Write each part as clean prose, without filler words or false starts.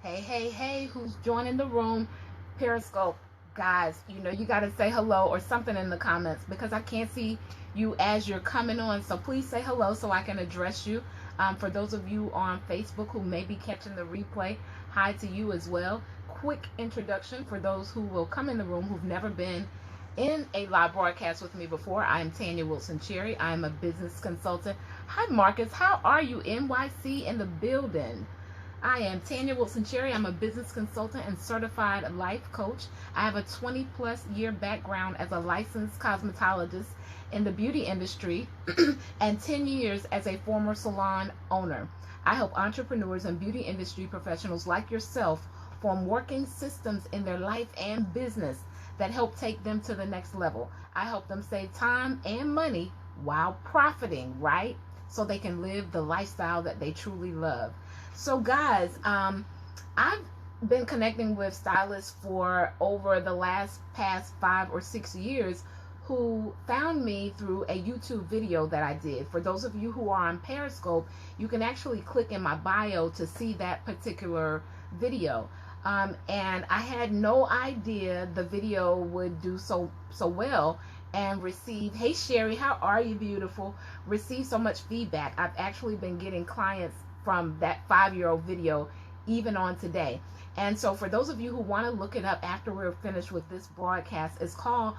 Hey, hey, hey, who's joining the room? Periscope, guys, you got to say hello or something in the comments because I can't see you as you're coming on. So please say hello so I can address you. For those of you on Facebook who may be catching the replay, hi to you as well. Quick introduction for those who will come in the room who've never been in a live broadcast with me before. I am Tanya Wilson Cherry. I am a business consultant. Hi, Marcus. How are you? NYC in the building. I am Tanya Wilson Cherry. I'm a business consultant and certified life coach. I have a 20 plus year background as a licensed cosmetologist in the beauty industry and 10 years as a former salon owner. I help entrepreneurs and beauty industry professionals like yourself form working systems in their life and business that help take them to the next level. I help them save time and money while profiting, right? So they can live the lifestyle that they truly love. So guys, I've been connecting with stylists for over the past 5 or 6 years who found me through a YouTube video that I did. For those of you who are on Periscope, you can actually click in my bio to see that particular video. And I had no idea the video would do so well and receive, hey Sherry, how are you, beautiful? Receive so much feedback. I've actually been getting clients from that 5-year-old video even on today. And so for those of you who want to look it up after we're finished with this broadcast, it's called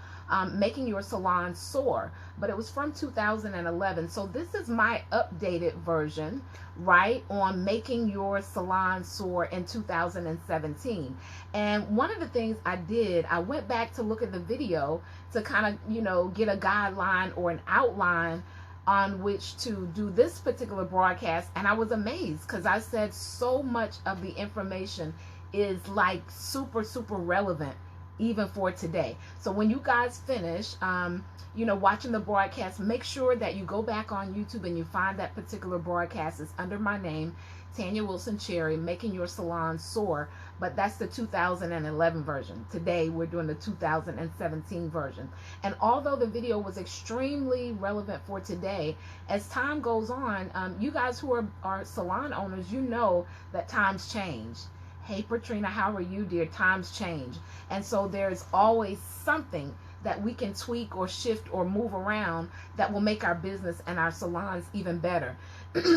Making Your Salon Soar, but it was from 2011. So this is my updated version, right, on Making Your Salon Soar in 2017. And one of the things I did, I went back to look at the video to kind of, get a guideline or an outline on which to do this particular broadcast, and I was amazed because I said so much of the information is like super relevant even for today. So when you guys finish watching the broadcast, make sure that you go back on YouTube and you find that particular broadcast. It's under my name, Tanya Wilson Cherry, Making Your Salon Soar, but that's the 2011 version. Today we're doing the 2017 version. And although the video was extremely relevant for today, as time goes on, you guys who are salon owners, you know that times change. Hey Patrina, how are you, dear? Times change. And so there's always something that we can tweak or shift or move around that will make our business and our salons even better.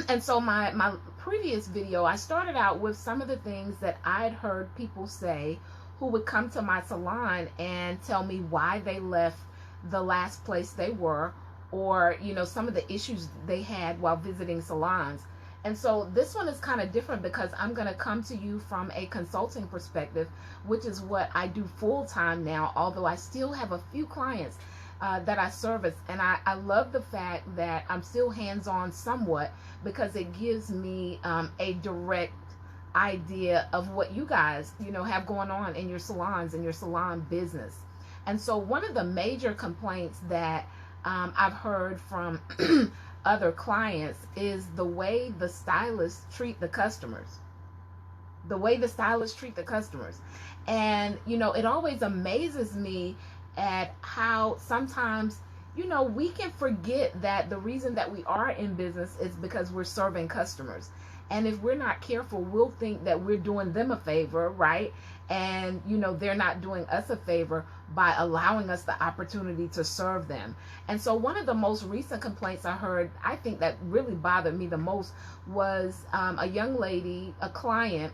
And so my previous video, I started out with some of the things that I'd heard people say who would come to my salon and tell me why they left the last place they were, or some of the issues they had while visiting salons. And so this one is kind of different because I'm going to come to you from a consulting perspective, which is what I do full time now, although I still have a few clients that I service. And I love the fact that I'm still hands-on somewhat because it gives me a direct idea of what you guys, have going on in your salons and your salon business. And so one of the major complaints that I've heard from other clients is the way the stylists treat the customers. The way the stylists treat the customers. And, it always amazes me at how sometimes, we can forget that the reason that we are in business is because we're serving customers. And if we're not careful, we'll think that we're doing them a favor, right? And, they're not doing us a favor by allowing us the opportunity to serve them. And so one of the most recent complaints I heard, I think that really bothered me the most, was a young lady, a client,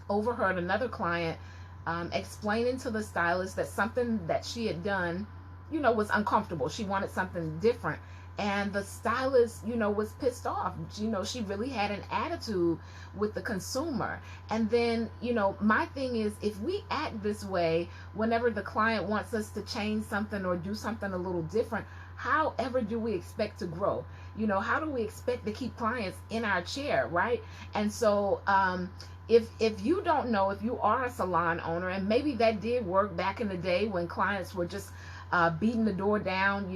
overheard another client explaining to the stylist that something that she had done, was uncomfortable. She wanted something different. And the stylist, was pissed off. She really had an attitude with the consumer. And then, my thing is, if we act this way whenever the client wants us to change something or do something a little different, how ever do we expect to grow? How do we expect to keep clients in our chair, right? And so, if you don't know, if you are a salon owner, and maybe that did work back in the day when clients were just beating the door down,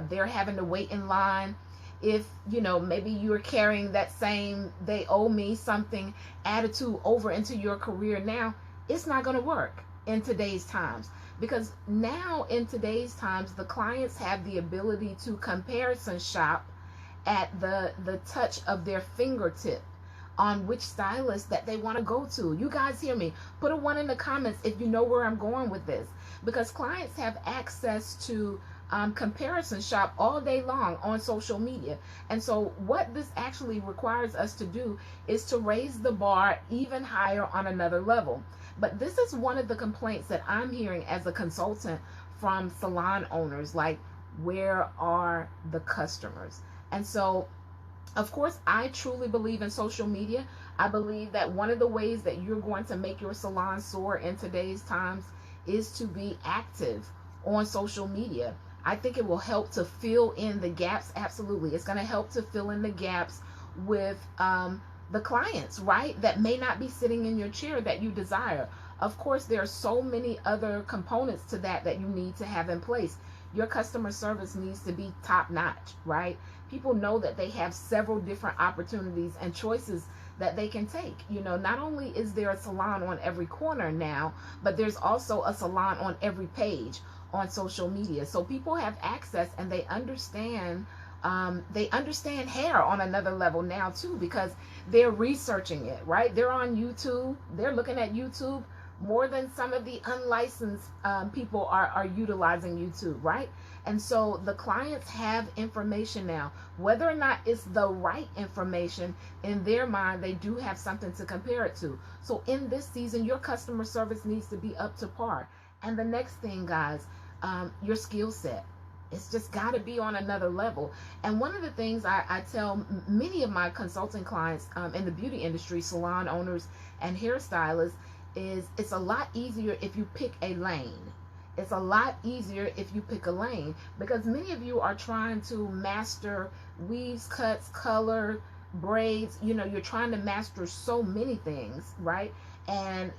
they're having to wait in line. If, maybe you're carrying that same they owe me something attitude over into your career now, it's not going to work in today's times. Because now in today's times, the clients have the ability to comparison shop at the touch of their fingertip on which stylist that they want to go to. You guys hear me? Put a 1 in the comments if you know where I'm going with this, because clients have access to comparison shop all day long on social media. And so what this actually requires us to do is to raise the bar even higher on another level. But this is one of the complaints that I'm hearing as a consultant from salon owners, like, where are the customers? And so, of course, I truly believe in social media. I believe that one of the ways that you're going to make your salon soar in today's times is to be active on social media. I think it will help to fill in the gaps. Absolutely. It's going to help to fill in the gaps with the clients, right, that may not be sitting in your chair that you desire. Of course, there are so many other components to that you need to have in place. Your customer service needs to be top notch, right? People know that they have several different opportunities and choices that they can take. You know, not only is there a salon on every corner now, but there's also a salon on every page on social media. So people have access, and they understand hair on another level now too, because they're researching it, right? They're on YouTube. They're looking at YouTube more than some of the unlicensed people are utilizing YouTube, right? And so the clients have information now. Whether or not it's the right information, in their mind, they do have something to compare it to. So in this season, your customer service needs to be up to par. And the next thing, guys, your skill set. It's just got to be on another level. And one of the things I tell many of my consulting clients in the beauty industry, salon owners and hairstylists, is it's a lot easier if you pick a lane. It's a lot easier if you pick a lane, because many of you are trying to master weaves, cuts, color, braids. You know, you're trying to master so many things, right? And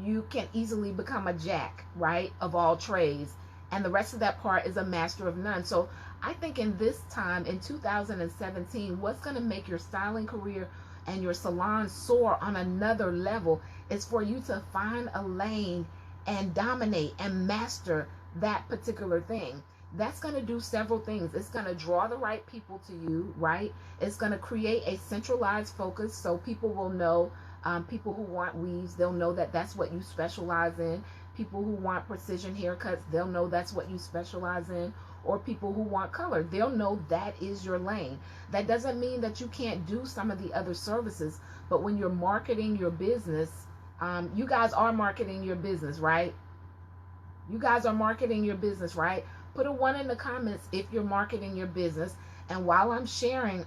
you can easily become a jack, right, of all trades, and the rest of that part is a master of none. So I think in this time, in 2017, what's going to make your styling career and your salon soar on another level is for you to find a lane and dominate and master that particular thing. That's going to do several things. It's going to draw the right people to you, right? It's going to create a centralized focus, so people will know. People who want weaves, they'll know that that's what you specialize in. People who want precision haircuts, they'll know that's what you specialize in. Or people who want color, they'll know that is your lane. That doesn't mean that you can't do some of the other services, but when you're marketing your business, you guys are marketing your business, right? You guys are marketing your business, right? Put a 1 in the comments if you're marketing your business. And while I'm sharing,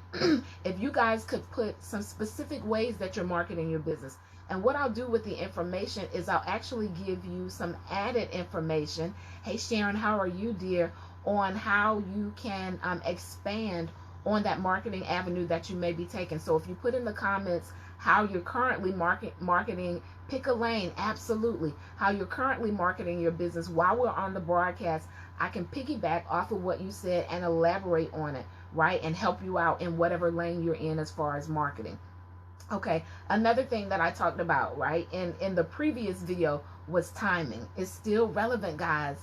if you guys could put some specific ways that you're marketing your business. And what I'll do with the information is I'll actually give you some added information. Hey, Sharon, how are you, dear? On how you can expand on that marketing avenue that you may be taking. So if you put in the comments how you're currently marketing, pick a lane, absolutely. How you're currently marketing your business while we're on the broadcast, I can piggyback off of what you said and elaborate on it, right? And help you out in whatever lane you're in as far as marketing. Okay, another thing that I talked about, right, in the previous video was timing. It's still relevant, guys.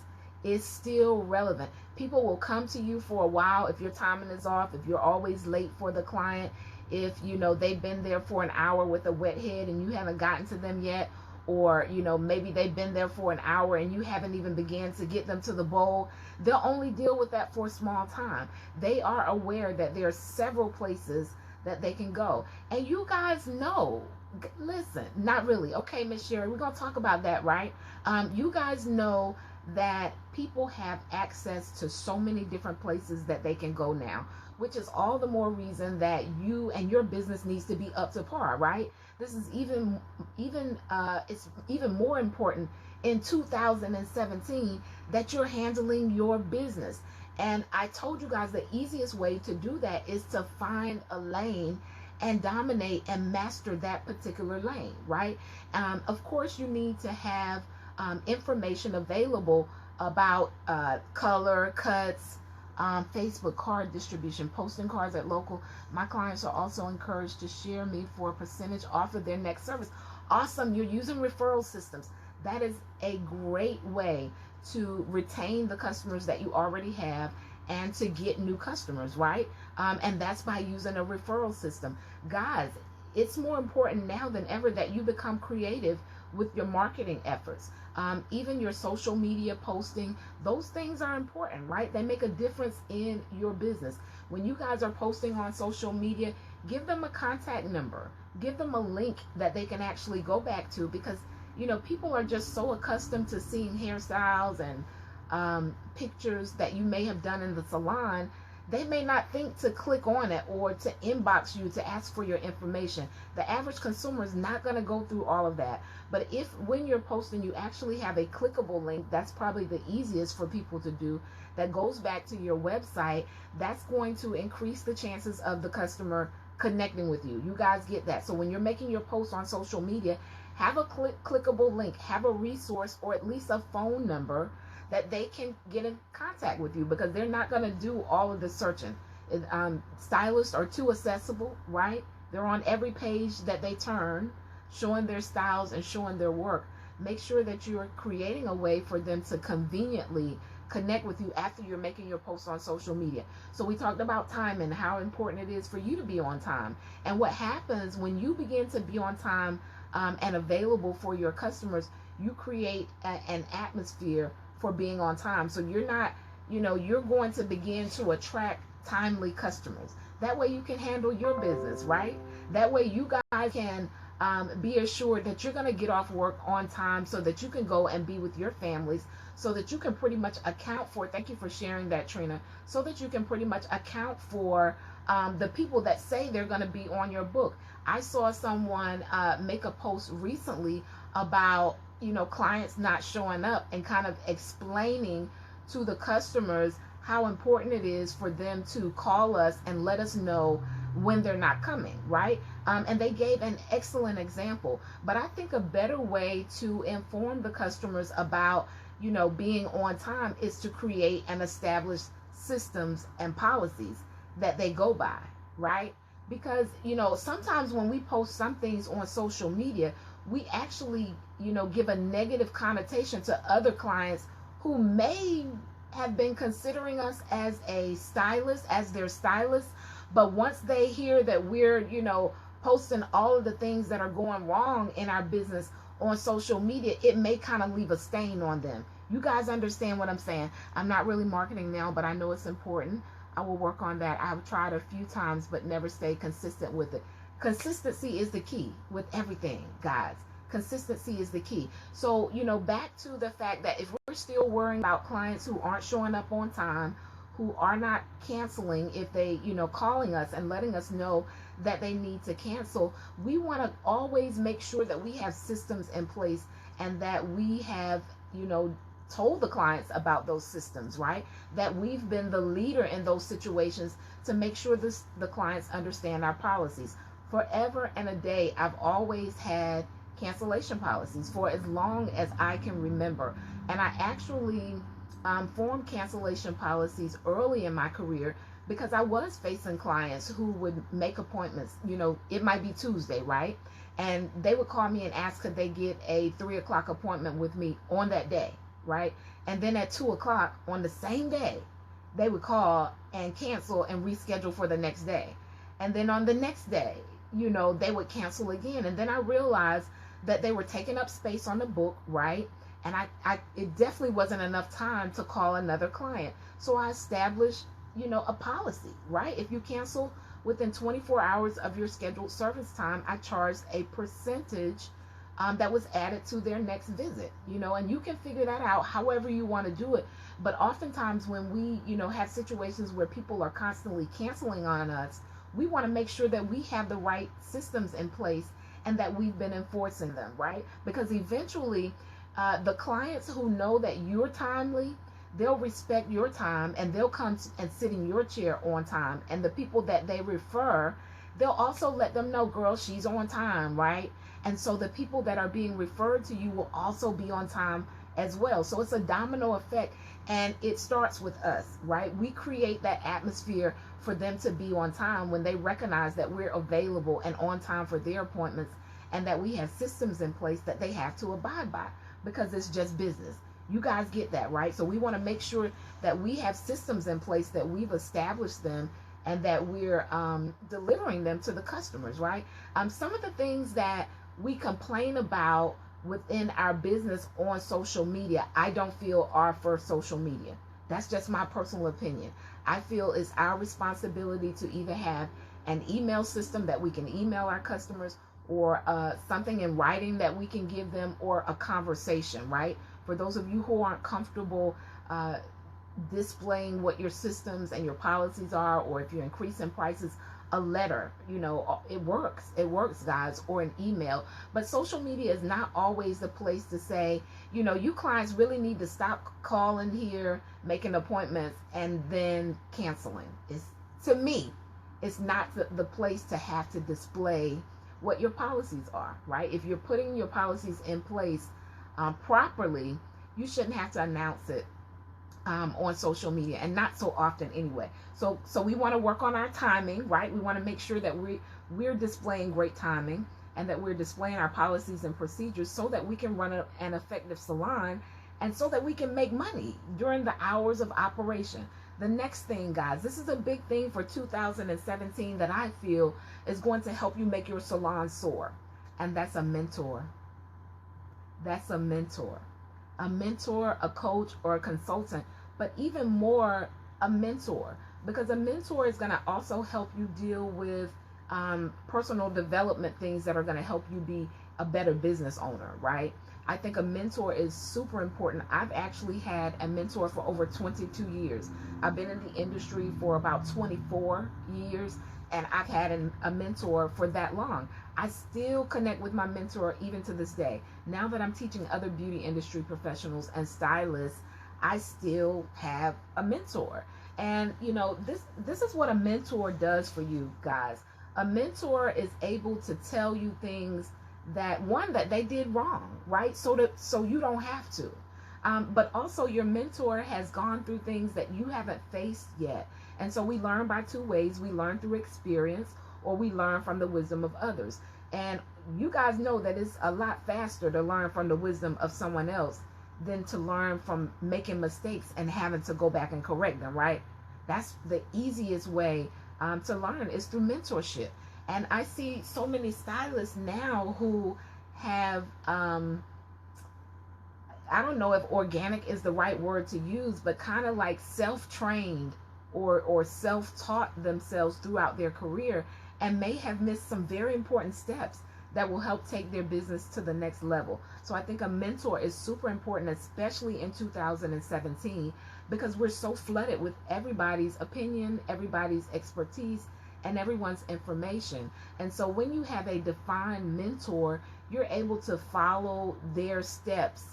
It's still relevant. People will come to you for a while if your timing is off, if you're always late for the client, if, you know, they've been there for an hour with a wet head and you haven't gotten to them yet, or, you know, maybe they've been there for an hour and you haven't even began to get them to the bowl. They'll only deal with that for a small time. They are aware that there are several places that they can go. And you guys know, listen, not really. Okay, Miss Sherry, we're going to talk about that, right? You guys know that people have access to so many different places that they can go now, which is all the more reason that you and your business needs to be up to par, right? This is it's even more important in 2017 that you're handling your business. And I told you guys the easiest way to do that is to find a lane and dominate and master that particular lane, right? Of course, you need to have information available about color, cuts, Facebook card distribution, posting cards at local. My clients are also encouraged to share me for a percentage off of their next service. Awesome. You're using referral systems. That is a great way to retain the customers that you already have and to get new customers, right? And that's by using a referral system. Guys, it's more important now than ever that you become creative with your marketing efforts. Even your social media posting, those things are important, right? They make a difference in your business. When you guys are posting on social media, give them a contact number, give them a link that they can actually go back to, because people are just so accustomed to seeing hairstyles and pictures that you may have done in the salon. They may not think to click on it or to inbox you to ask for your information. The average consumer is not going to go through all of that. But if when you're posting you actually have a clickable link, that's probably the easiest for people to do, that goes back to your website, that's going to increase the chances of the customer connecting with you. You guys get that? So when you're making your posts on social media, have a clickable link, have a resource, or at least a phone number that they can get in contact with you, because they're not going to do all of the searching. Stylists are too accessible, right? They're on every page that they turn, showing their styles and showing their work. Make sure that you're creating a way for them to conveniently connect with you after you're making your posts on social media. So we talked about time and how important it is for you to be on time. And what happens when you begin to be on time and available for your customers, you create an atmosphere for being on time. So you're not, you're going to begin to attract timely customers. That way you can handle your business, right? That way you guys can be assured that you're going to get off work on time so that you can go and be with your families, so that you can pretty much account for, thank you for sharing that, Trina, so that you can pretty much account for the people that say they're going to be on your book. I saw someone make a post recently about clients not showing up, and kind of explaining to the customers how important it is for them to call us and let us know when they're not coming, right? And they gave an excellent example. But I think a better way to inform the customers about being on time is to create and establish systems and policies that they go by, right? Because sometimes when we post some things on social media, we actually give a negative connotation to other clients who may have been considering us as a stylist, as their stylist. But once they hear that we're posting all of the things that are going wrong in our business on social media, it may kind of leave a stain on them. You guys understand what I'm saying? I'm not really marketing now, but I know it's important. I will work on that. I've tried a few times but never stayed consistent with it. Consistency is the key with everything, guys. Consistency is the key. So, back to the fact that if we're still worrying about clients who aren't showing up on time, who are not canceling, if they, calling us and letting us know that they need to cancel, we want to always make sure that we have systems in place, and that we have, told the clients about those systems, right? That we've been the leader in those situations to make sure the clients understand our policies. Forever and a day, I've always had cancellation policies for as long as I can remember. And I actually formed cancellation policies early in my career, because I was facing clients who would make appointments. It might be Tuesday, right? And they would call me and ask could they get a 3 o'clock appointment with me on that day, right? And then at 2 o'clock on the same day, they would call and cancel and reschedule for the next day. And then on the next day, they would cancel again. And then I realized that they were taking up space on the book, right? And it definitely wasn't enough time to call another client. So I established, a policy, right? If you cancel within 24 hours of your scheduled service time, I charged a percentage that was added to their next visit, and you can figure that out however you want to do it. But oftentimes when we, have situations where people are constantly canceling on us, we want to make sure that we have the right systems in place and that we've been enforcing them, right? Because eventually, the clients who know that you're timely, they'll respect your time and they'll come and sit in your chair on time. And the people that they refer, they'll also let them know, girl, she's on time, right? And so the people that are being referred to you will also be on time as well. So it's a domino effect, and it starts with us, right? We create that atmosphere for them to be on time when they recognize that we're available and on time for their appointments, and that we have systems in place that they have to abide by, because it's just business. You guys get that, right? So we want to make sure that we have systems in place, that we've established them, and that we're delivering them to the customers, right? Some of the things that we complain about within our business on social media, I don't feel are for social media. That's just my personal opinion. I feel it's our responsibility to either have an email system that we can email our customers, or something in writing that we can give them, or a conversation, right? For those of you who aren't comfortable displaying what your systems and your policies are, or if you're increasing prices, a letter, it works, guys, or an email. But social media is not always the place to say, you clients really need to stop calling here, making appointments, and then canceling. To me, it's not the place to have to display what your policies are, right? If you're putting your policies in place properly, you shouldn't have to announce it on social media, and not so often anyway. So we want to work on our timing, right? We want to make sure that we're displaying great timing, and that we're displaying our policies and procedures so that we can run an effective salon, and so that we can make money during the hours of operation. The next thing, guys, this is a big thing for 2017 that I feel is going to help you make your salon soar, and that's a mentor. That's a mentor. A mentor, a coach, or a consultant, but even more, a mentor, because a mentor is going to also help you deal with personal development things that are going to help you be a better business owner, right? I think a mentor is super important. I've actually had a mentor for over 22 years. I've been in the industry for about 24 years, and I've had a mentor for that long. I still connect with my mentor even to this day. Now that I'm teaching other beauty industry professionals and stylists, I still have a mentor. And this is what a mentor does for you, guys. A mentor is able to tell you things that they did wrong, right? So you don't have to. But also, your mentor has gone through things that you haven't faced yet. And so we learn by two ways. We learn through experience, or we learn from the wisdom of others. And you guys know that it's a lot faster to learn from the wisdom of someone else than to learn from making mistakes and having to go back and correct them, right? That's the easiest way to learn, is through mentorship. And I see so many stylists now who have, I don't know if organic is the right word to use, but kind of like self-trained or self-taught themselves throughout their career, and may have missed some very important steps that will help take their business to the next level. So I think a mentor is super important, especially in 2017, because we're so flooded with everybody's opinion, everybody's expertise, and everyone's information. And so when you have a defined mentor, you're able to follow their steps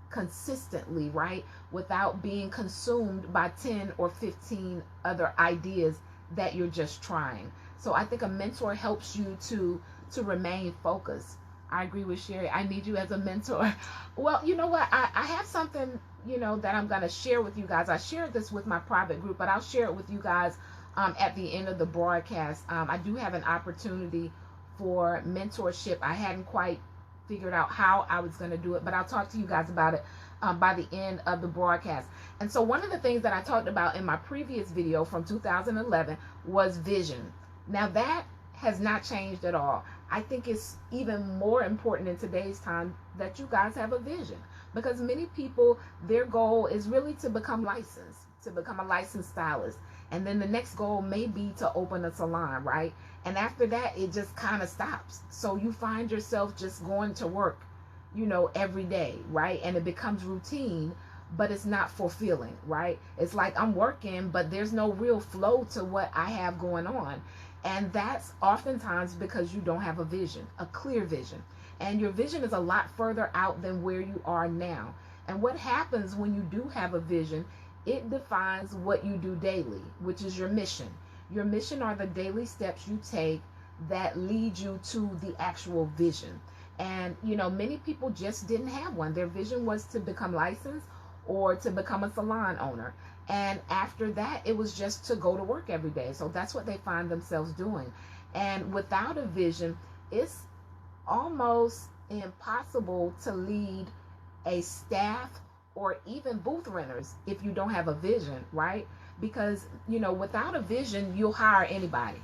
consistently, right? Without being consumed by 10 or 15 other ideas that you're just trying. So I think a mentor helps you to remain focused. I agree with Sherry. I need you as a mentor. Well, you know what? I have something, that I'm going to share with you guys. I shared this with my private group, but I'll share it with you guys at the end of the broadcast. I do have an opportunity for mentorship. I hadn't quite figured out how I was going to do it, but I'll talk to you guys about it by the end of the broadcast. And so one of the things that I talked about in my previous video from 2011 was vision. Now that has not changed at all. I think it's even more important in today's time that you guys have a vision, because many people, their goal is really to become licensed, to become a licensed stylist. And then the next goal may be to open a salon, right? And after that, it just kind of stops. So you find yourself just going to work, every day, right? And it becomes routine, but it's not fulfilling, right? It's like I'm working, but there's no real flow to what I have going on. And that's oftentimes because you don't have a vision, a clear vision. And your vision is a lot further out than where you are now. And what happens when you do have a vision, it defines what you do daily, which is your mission. Your mission are the daily steps you take that lead you to the actual vision. And, many people just didn't have one. Their vision was to become licensed or to become a salon owner. And after that, it was just to go to work every day. So that's what they find themselves doing. And without a vision, it's almost impossible to lead a staff or even booth renters if you don't have a vision, right? because, you know, without a vision, you'll hire anybody.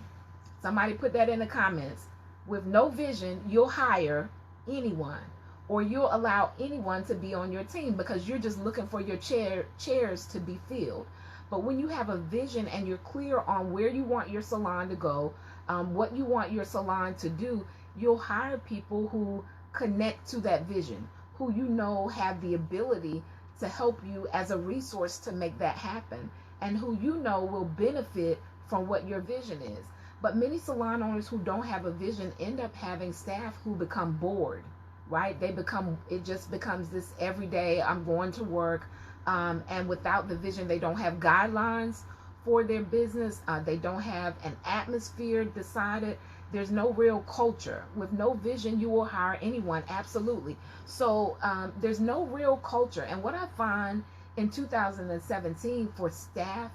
Somebody put that in the comments. With no vision, you'll hire anyone, or you'll allow anyone to be on your team because you're just looking for your chairs to be filled. But when you have a vision and you're clear on where you want your salon to go, what you want your salon to do, you'll hire people who connect to that vision, who you know have the ability to help you as a resource to make that happen, and who you know will benefit from what your vision is. But many salon owners who don't have a vision end up having staff who become bored, right? It just becomes this everyday, I'm going to work. And without the vision, they don't have guidelines for their business. They don't have an atmosphere decided. There's no real culture. With no vision, you will hire anyone, absolutely. So there's no real culture. And what I find in 2017 for staff,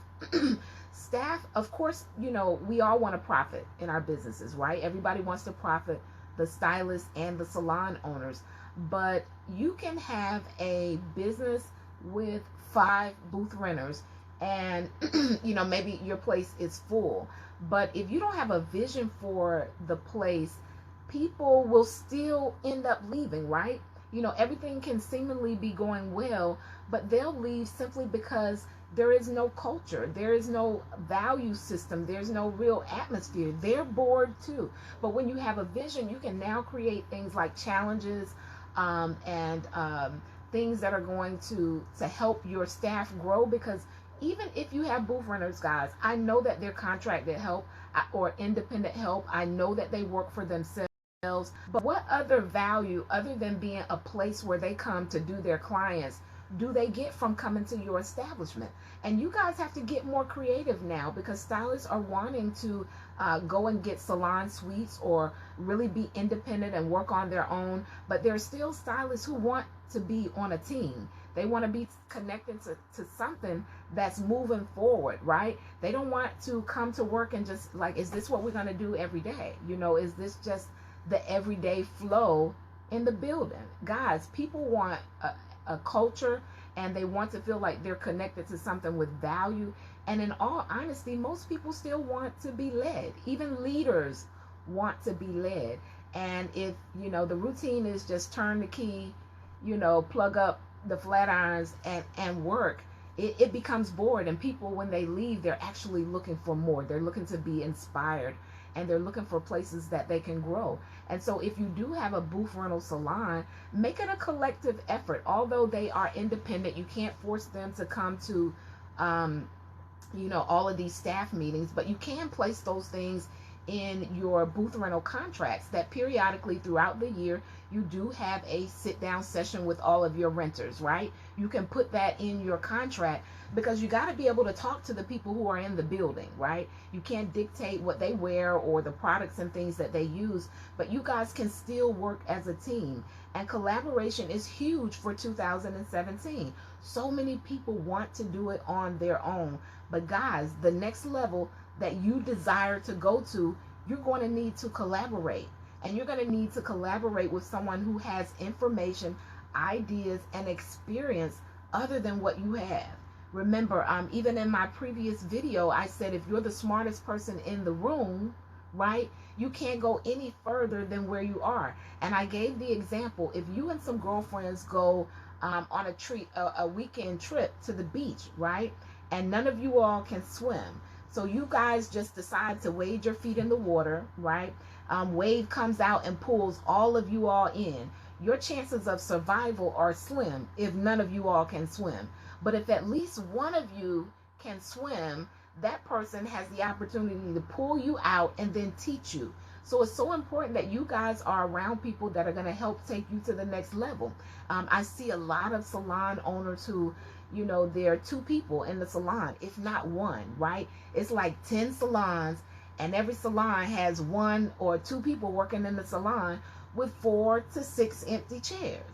staff, of course, you know, we all want to profit in our businesses, right? Everybody wants to profit, the stylists and the salon owners. But you can have a business with 5 booth renters and, you know, maybe your place is full. But if you don't have a vision for the place, people will still end up leaving, right? You know, everything can seemingly be going well, but they'll leave simply because there is no culture, there is no value system, there's no real atmosphere. They're bored too. But when you have a vision, you can now create things like challenges and things that are going to help your staff grow. Because even if you have booth renters, guys, I know that they're contracted help or independent help. I know that they work for themselves. But what other value, other than being a place where they come to do their clients, do they get from coming to your establishment? And you guys have to get more creative now, because stylists are wanting to go and get salon suites or really be independent and work on their own. But there are still stylists who want to be on a team. They want to be connected to something that's moving forward, right? They don't want to come to work and just like, is this what we're going to do every day? You know, is this just the everyday flow in the building? Guys, people want a culture, and they want to feel like they're connected to something with value. And in all honesty, most people still want to be led. Even leaders want to be led. And if, you know, the routine is just turn the key, you know, plug up the flat irons and work, it becomes bored. And people, when they leave, they're actually looking for more. They're looking to be inspired, and they're looking for places that they can grow. And so if you do have a booth rental salon, make it a collective effort. Although they are independent, you can't force them to come to, you know, all of these staff meetings, but you can place those things in your booth rental contracts that periodically throughout the year you do have a sit down session with all of your renters, right? You can put that in your contract, because you got to be able to talk to the people who are in the building, right? You can't dictate what they wear or the products and things that they use, but you guys can still work as a team. And collaboration is huge for 2017. So many people want to do it on their own, but guys, the next level that you desire to go to, you're going to need to collaborate. And you're going to need to collaborate with someone who has information, ideas, and experience other than what you have. Remember, even in my previous video, I said if you're the smartest person in the room, right, you can't go any further than where you are. And I gave the example, if you and some girlfriends go on a weekend trip to the beach, right, and none of you all can swim, so you guys just decide to wade your feet in the water, right? Wave comes out and pulls all of you all in. Your chances of survival are slim if none of you all can swim. But if at least one of you can swim, that person has the opportunity to pull you out and then teach you. So it's so important that you guys are around people that are going to help take you to the next level. I see a lot of salon owners who, you know, there are 2 people in the salon, if not 1, right? It's like 10 salons, and every salon has 1 or 2 people working in the salon with 4 to 6 empty chairs.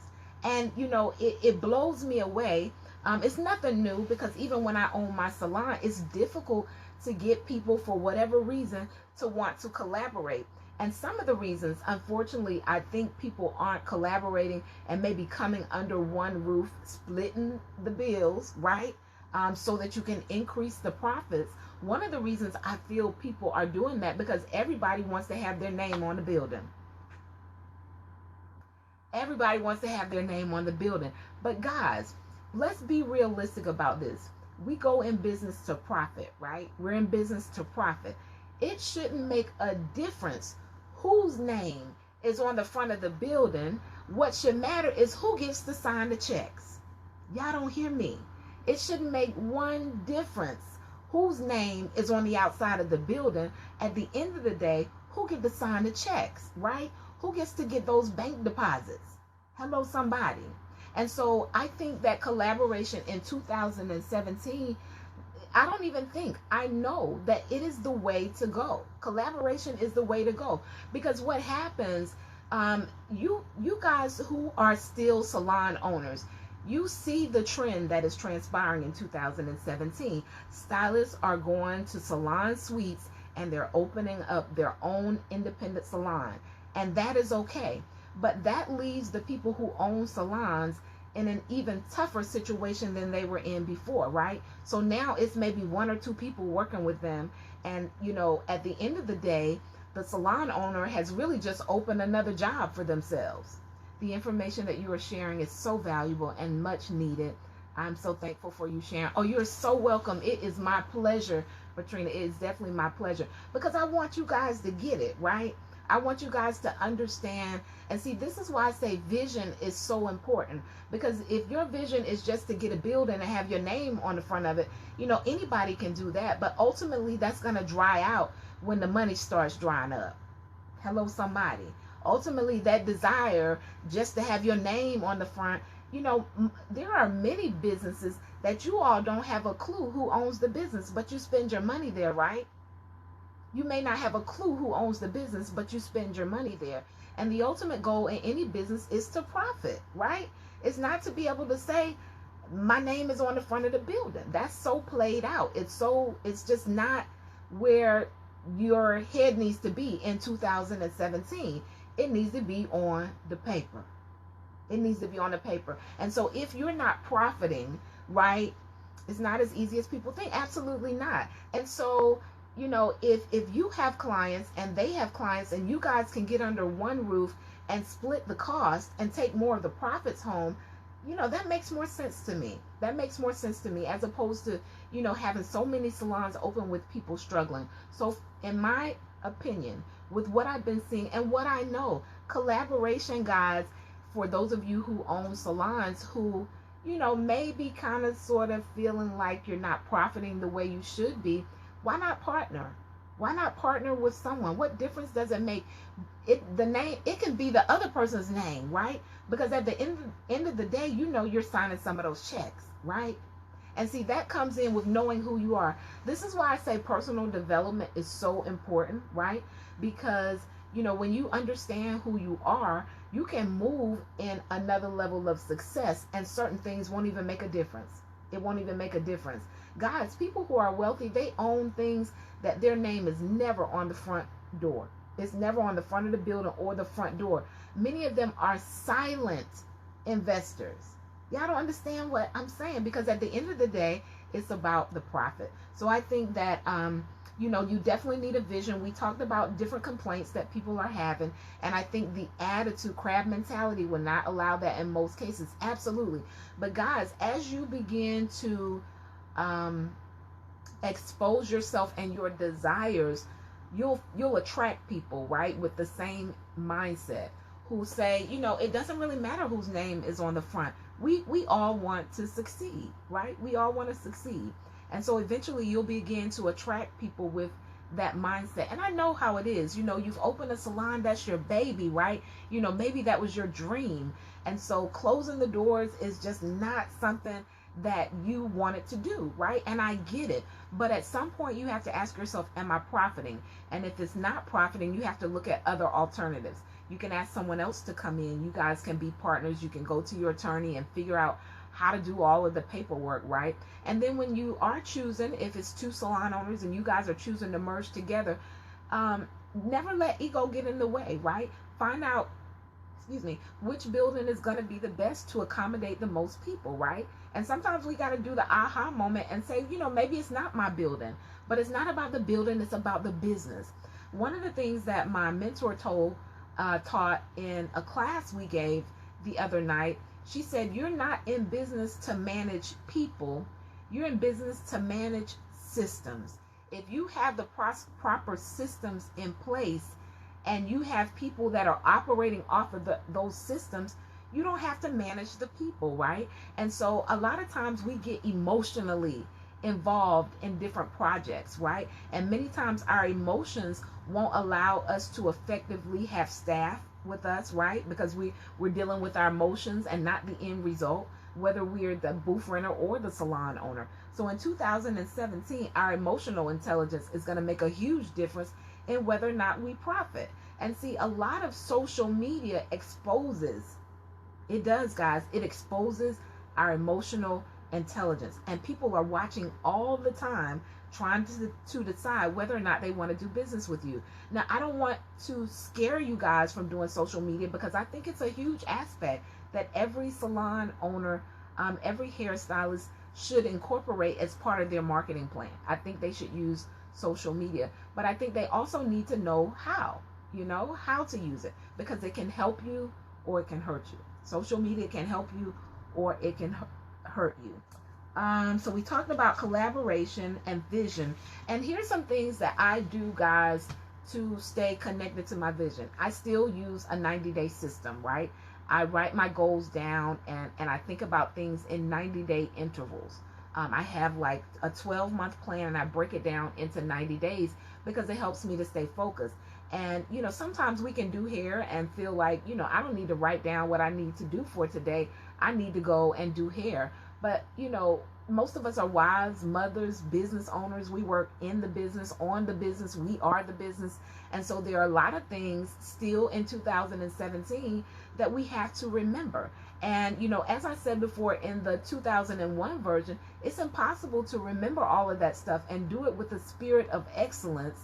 And, you know, it blows me away. It's nothing new, because even when I own my salon, it's difficult to get people, for whatever reason, to want to collaborate. And some of the reasons, unfortunately, I think people aren't collaborating and maybe coming under one roof, splitting the bills, right? so that you can increase the profits. One of the reasons I feel people are doing that, because everybody wants to have their name on the building. Everybody wants to have their name on the building. But guys, let's be realistic about this. We go in business to profit, right? We're in business to profit. It shouldn't make a difference whose name is on the front of the building. What should matter is who gets to sign the checks. Y'all don't hear me. It shouldn't make one difference whose name is on the outside of the building. At the end of the day, who gets to sign the checks, right? Who gets to get those bank deposits? Hello, somebody. And so I think that collaboration in 2017, I know that it is the way to go. Collaboration is the way to go. Because what happens, you guys who are still salon owners, you see the trend that is transpiring in 2017. Stylists are going to salon suites and they're opening up their own independent salon. And that is okay. But that leaves the people who own salons in an even tougher situation than they were in before, right? So now it's maybe one or two people working with them. And, at the end of the day, the salon owner has really just opened another job for themselves. The information that you are sharing is so valuable and much needed. I'm so thankful for you sharing. Oh, you're so welcome. It is my pleasure, Patrina. It is definitely my pleasure, because I want you guys to get it, right? I want you guys to understand. And see, this is why I say vision is so important, because if your vision is just to get a building and have your name on the front of it, anybody can do that. But ultimately, that's going to dry out when the money starts drying up. Hello, somebody. Ultimately, that desire just to have your name on the front, there are many businesses that you all don't have a clue who owns the business, but you spend your money there, right? You may not have a clue who owns the business, but you spend your money there. And the ultimate goal in any business is to profit, right? It's not to be able to say, my name is on the front of the building. That's so played out. It's just not where your head needs to be in 2017. It needs to be on the paper. It needs to be on the paper. And so if you're not profiting, right, it's not as easy as people think. Absolutely not. And so, if you have clients and they have clients and you guys can get under one roof and split the cost and take more of the profits home, that makes more sense to me. That makes more sense to me, as opposed to, having so many salons open with people struggling. So in my opinion, with what I've been seeing and what I know, collaboration, guys, for those of you who own salons who, maybe kind of sort of feeling like you're not profiting the way you should be, why not partner? Why not partner with someone? What difference does it make? The name, it can be the other person's name, right? Because at the end of the day, you're signing some of those checks, right? And see, that comes in with knowing who you are. This is why I say personal development is so important, right? Because, when you understand who you are, you can move in another level of success, and certain things won't even make a difference. It won't even make a difference. Guys, people who are wealthy, they own things that their name is never on the front door. It's never on the front of the building or the front door. Many of them are silent investors. Y'all don't understand what I'm saying, because at the end of the day, it's about the profit. So I think that, you definitely need a vision. We talked about different complaints that people are having, and I think the attitude, crab mentality, will not allow that in most cases. Absolutely. But guys, as you begin to expose yourself and your desires, you'll attract people, right, with the same mindset, who say, it doesn't really matter whose name is on the front. We all want to succeed, right? We all want to succeed. And so eventually you'll begin to attract people with that mindset. And I know how it is. You've opened a salon, that's your baby, right? Maybe that was your dream. And so closing the doors is just not something that you wanted to do, right? And I get it. But at some point you have to ask yourself, am I profiting? And if it's not profiting, you have to look at other alternatives. You can ask someone else to come in. You guys can be partners. You can go to your attorney and figure out how to do all of the paperwork, right? And then when you are choosing, if it's two salon owners and you guys are choosing to merge together, never let ego get in the way, right? Find out, excuse me, which building is going to be the best to accommodate the most people, right? And sometimes we got to do the aha moment and say, maybe it's not my building, but it's not about the building, it's about the business. One of the things that my mentor taught in a class we gave the other night, she said, you're not in business to manage people, you're in business to manage systems. If you have the proper systems in place and you have people that are operating off of those systems, you don't have to manage the people, right? And so a lot of times we get emotionally involved in different projects, right? And many times our emotions won't allow us to effectively have staff with us, right? Because we're dealing with our emotions and not the end result, whether we're the booth renter or the salon owner. So in 2017, our emotional intelligence is going to make a huge difference in whether or not we profit. And see, a lot of social media exposes, it does, guys, it exposes our emotional intelligence. And people are watching all the time trying to decide whether or not they want to do business with you. Now, I don't want to scare you guys from doing social media, because I think it's a huge aspect that every salon owner, every hairstylist should incorporate as part of their marketing plan. I think they should use social media, but I think they also need to know how to use it, because it can help you or it can hurt you. Social media can help you or it can hurt you. So we talked about collaboration and vision, and here's some things that I do, guys, to stay connected to my vision. I still use a 90-day system, right? I write my goals down and I think about things in 90-day intervals. I have like a 12-month plan and I break it down into 90 days because it helps me to stay focused. And, sometimes we can do hair and feel like, I don't need to write down what I need to do for today. I need to go and do hair. But, most of us are wives, mothers, business owners. We work in the business, on the business. We are the business. And so there are a lot of things still in 2017 that we have to remember. And, as I said before, in the 2001 version, it's impossible to remember all of that stuff and do it with the spirit of excellence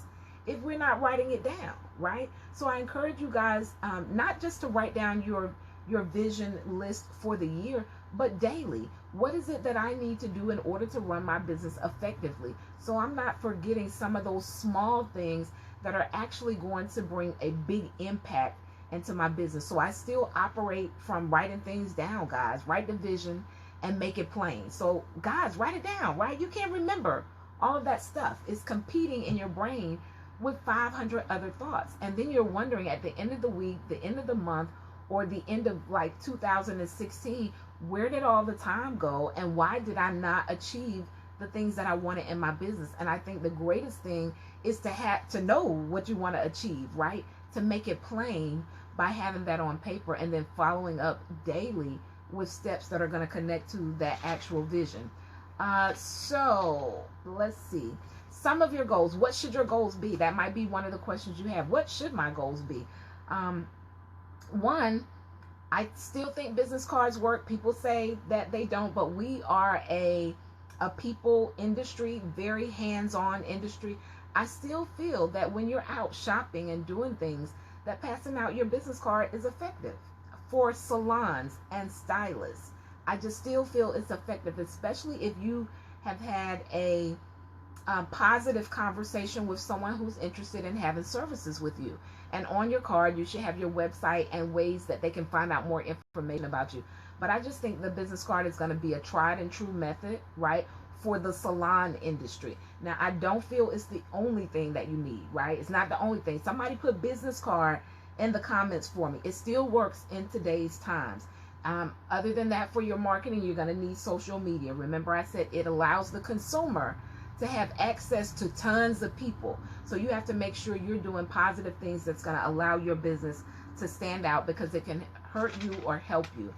if we're not writing it down, right? So I encourage you guys, not just to write down your vision list for the year, but daily. What is it that I need to do in order to run my business effectively? So I'm not forgetting some of those small things that are actually going to bring a big impact into my business. So I still operate from writing things down, guys. Write the vision and make it plain. So guys, write it down, right? You can't remember all of that stuff. It's competing in your brain with 500 other thoughts. And then you're wondering at the end of the week, the end of the month, or the end of like 2016, where did all the time go and why did I not achieve the things that I wanted in my business? And I think the greatest thing is to know what you want to achieve, right? To make it plain by having that on paper and then following up daily with steps that are going to connect to that actual vision. So let's see. Some of your goals. What should your goals be? That might be one of the questions you have. What should my goals be? One, I still think business cards work. People say that they don't, but we are a people industry, very hands-on industry. I still feel that when you're out shopping and doing things, that passing out your business card is effective for salons and stylists. I just still feel it's effective, especially if you have had a positive conversation with someone who's interested in having services with you. And on your card, you should have your website and ways that they can find out more information about you. But I just think the business card is going to be a tried and true method, right, for the salon industry. Now, I don't feel it's the only thing that you need, right? It's not the only thing. Somebody put business card in the comments for me. It still works in today's times. Other than that, for your marketing, you're going to need social media. Remember, I said it allows the consumer to have access to tons of people. So you have to make sure you're doing positive things that's going to allow your business to stand out, because it can hurt you or help you.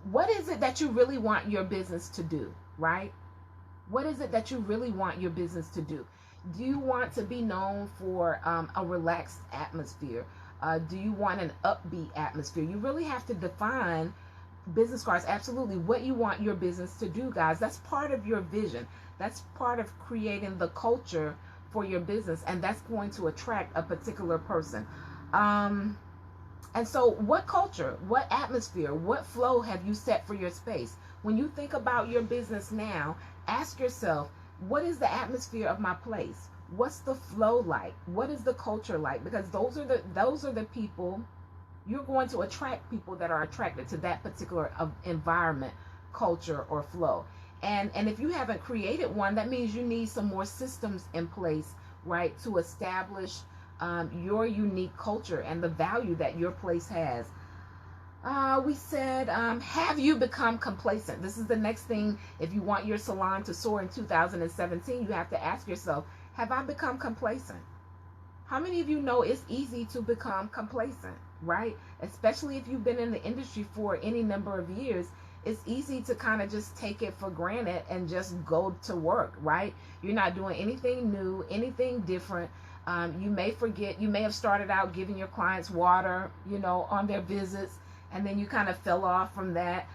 What is it that you really want your business to do, right? What is it that you really want your business to do? Do you want to be known for a relaxed atmosphere? Do you want an upbeat atmosphere? You really have to define business cards, absolutely, what you want your business to do, guys. That's part of your vision. That's part of creating the culture for your business, and that's going to attract a particular person. And so, what culture, what atmosphere, what flow have you set for your space? When you think about your business now, ask yourself, what is the atmosphere of my place? What's the flow like? What is the culture like? Because those are the people you're going to attract, people that are attracted to that particular environment, culture, or flow. And if you haven't created one, that means you need some more systems in place, right, to establish your unique culture and the value that your place has. We said, have you become complacent? This is the next thing. If you want your salon to soar in 2017, you have to ask yourself, have I become complacent? How many of you know it's easy to become complacent, right? Especially if you've been in the industry for any number of years, it's easy to kind of just take it for granted and just go to work, right? You're not doing anything new, anything different. You may forget, you may have started out giving your clients water, on their visits, and then you kind of fell off from that.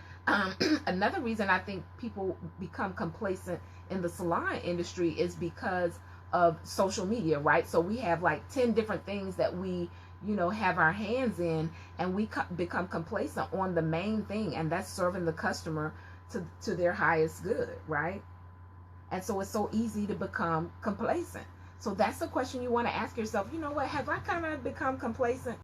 Another reason I think people become complacent in the salon industry is because of social media, right? So we have like 10 different things that we have our hands in, and we become complacent on the main thing, and that's serving the customer to their highest good, right? And so it's so easy to become complacent. So that's the question you want to ask yourself. You know what, have I kind of become complacent?